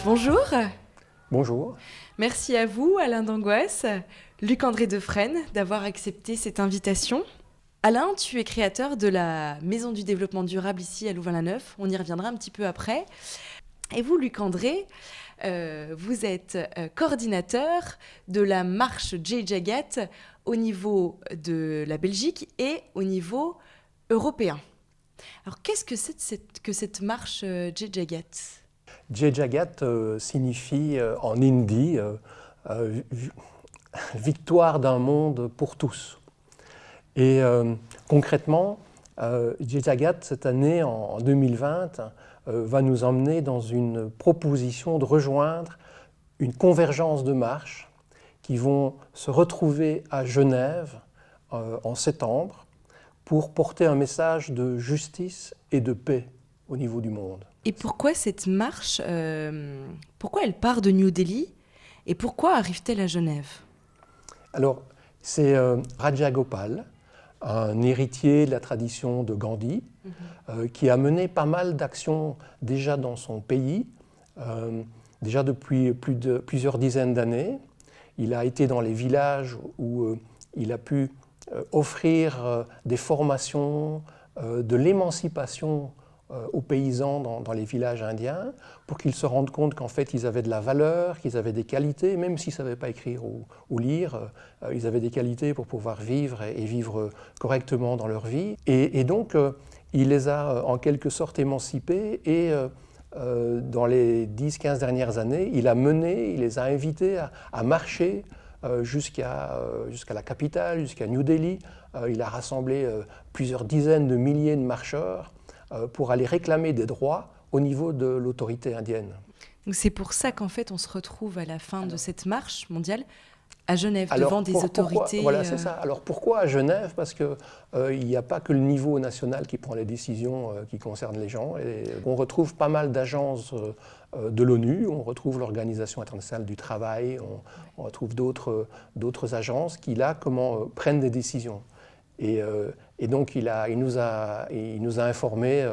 Bonjour. Bonjour. Merci à vous, Alain d'Angoisse, Luc-André Defresne, d'avoir accepté cette invitation. Alain, tu es créateur de la Maison du Développement Durable ici à Louvain-la-Neuve. On y reviendra un petit peu après. Et vous, Luc-André, vous êtes coordinateur de la marche J-Jagat au niveau de la Belgique et au niveau européen. Alors, qu'est-ce que c'est que cette marche J-Jagat ? J-Jagat signifie en hindi victoire d'un monde pour tous. Et concrètement, J-Jagat, cette année, en 2020, va nous emmener dans une proposition de rejoindre une convergence de marches qui vont se retrouver à Genève en septembre pour porter un message de justice et de paix au niveau du monde. Et pourquoi cette marche, pourquoi elle part de New Delhi et pourquoi arrive-t-elle à Genève ? Alors, c'est Raja Gopal, un héritier de la tradition de Gandhi, qui a mené pas mal d'actions déjà dans son pays, déjà depuis plusieurs dizaines d'années. Il a été dans les villages où il a pu offrir des formations, de l'émancipation aux paysans dans les villages indiens pour qu'ils se rendent compte qu'en fait ils avaient de la valeur, qu'ils avaient des qualités, même s'ils ne savaient pas écrire ou lire, ils avaient des qualités pour pouvoir vivre et vivre correctement dans leur vie. Et donc il les a en quelque sorte émancipés et dans les 10-15 dernières années, il les a invités à marcher jusqu'à la capitale, jusqu'à New Delhi. Il a rassemblé plusieurs dizaines de milliers de marcheurs pour aller réclamer des droits au niveau de l'autorité indienne. Donc c'est pour ça qu'en fait on se retrouve à la fin de cette marche mondiale à Genève, devant des autorités. Voilà, c'est ça. Alors pourquoi à Genève ? Parce qu'il n'y a pas que le niveau national qui prend les décisions qui concernent les gens. Et on retrouve pas mal d'agences de l'ONU, on retrouve l'Organisation internationale du travail, on retrouve d'autres agences qui, là, prennent des décisions. Et donc il nous a informé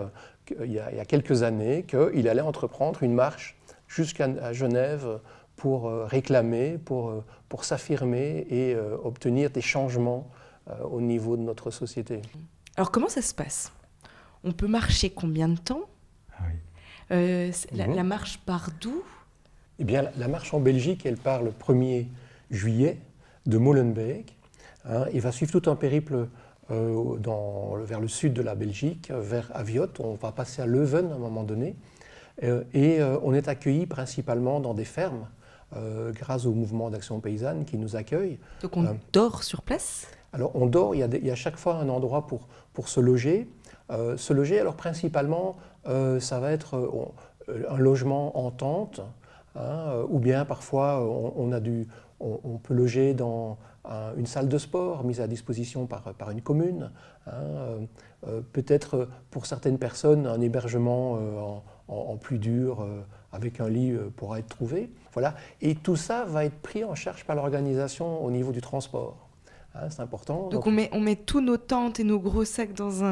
il y a quelques années qu'il allait entreprendre une marche jusqu'à Genève pour réclamer, pour s'affirmer et obtenir des changements au niveau de notre société. Alors comment ça se passe ? On peut marcher combien de temps ? La marche part d'où ? Eh bien, la marche en Belgique, elle part le 1er juillet de Molenbeek. Il va suivre tout un périple vers le sud de la Belgique, vers Aviot. On va passer à Leuven à un moment donné. Et on est accueillis principalement dans des fermes, grâce au mouvement d'action paysanne qui nous accueille. Donc on dort sur place ? Alors on dort, il y a chaque fois un endroit pour se loger. Alors principalement, ça va être un logement en tente, ou bien parfois on peut loger dans une salle de sport mise à disposition par une commune. Peut-être pour certaines personnes un hébergement en plus dur avec un lit pourra être trouvé. Voilà. Et tout ça va être pris en charge par l'organisation au niveau du transport. C'est important. Donc on met tous nos tentes et nos gros sacs dans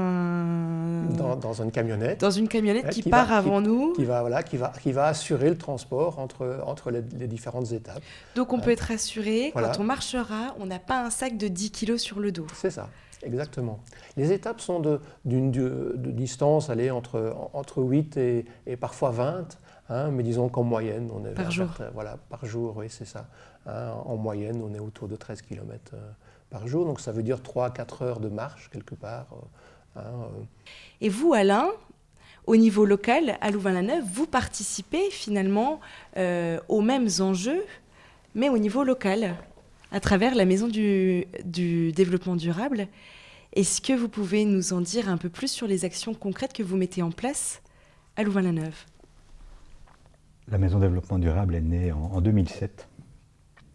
une camionnette. Dans une camionnette qui part avant nous. Qui va assurer le transport entre les différentes étapes. Donc on peut être assuré, quand on marchera, on n'a pas un sac de 10 kilos sur le dos. C'est ça, exactement. Les étapes sont d'une distance entre 8 et parfois 20, mais disons qu'en moyenne, on est par jour. Par jour, oui, c'est ça. En moyenne, on est autour de 13 km par jour, donc ça veut dire 3-4 heures de marche quelque part. Et vous, Alain, au niveau local, à Louvain-la-Neuve, vous participez finalement aux mêmes enjeux, mais au niveau local, à travers la Maison du Développement Durable. Est-ce que vous pouvez nous en dire un peu plus sur les actions concrètes que vous mettez en place à Louvain-la-Neuve ? La Maison du Développement Durable est née en 2007,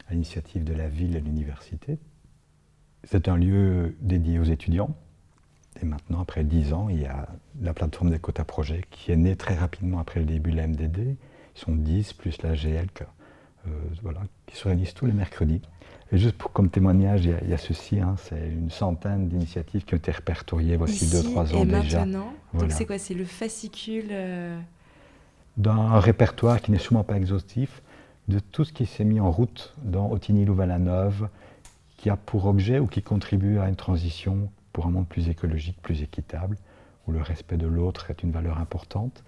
à l'initiative de la ville et de l'université. C'est un lieu dédié aux étudiants. Et maintenant, après 10 ans, il y a la plateforme des quotas projets qui est née très rapidement après le début de la MDD. Ils sont 10 plus la GL qui se réunissent tous les mercredis. Et juste comme témoignage, il y a ceci, c'est une centaine d'initiatives qui ont été répertoriées voici 2-3 ans déjà. Maintenant. Donc c'est quoi ? C'est le fascicule d'un répertoire qui n'est sûrement pas exhaustif, de tout ce qui s'est mis en route dans Ottignies-Louvain-la-Neuve, qui a pour objet ou qui contribue à une transition pour un monde plus écologique, plus équitable, où le respect de l'autre est une valeur importante.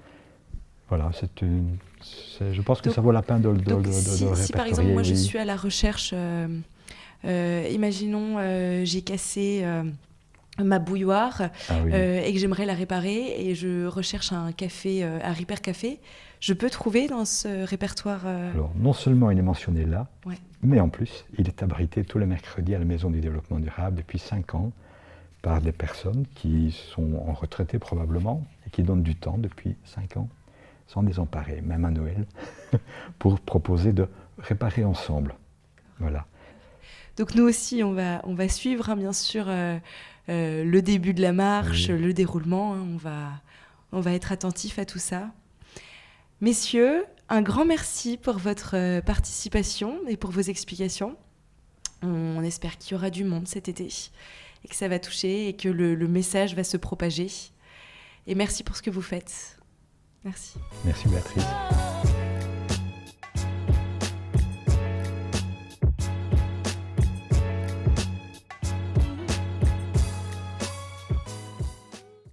Voilà, je pense que ça vaut la peine de répertorier. Si par exemple, moi je oui. suis à la recherche, imaginons j'ai cassé ma bouilloire et que j'aimerais la réparer et je recherche un café, un Repair Café, je peux trouver dans ce répertoire Alors, non seulement il est mentionné là, ouais. mais en plus, il est abrité tous les mercredis à la Maison du Développement Durable depuis 5 ans par des personnes qui sont en retraité probablement et qui donnent du temps depuis 5 ans, sans désemparer, même à Noël, pour proposer de réparer ensemble. Voilà. Donc nous aussi, on va suivre, hein, bien sûr, le début de la marche, Oui. le déroulement. Hein, on va être attentif à tout ça. Messieurs, un grand merci pour votre participation et pour vos explications. On espère qu'il y aura du monde cet été et que ça va toucher et que le message va se propager. Et merci pour ce que vous faites. Merci. Merci Béatrice.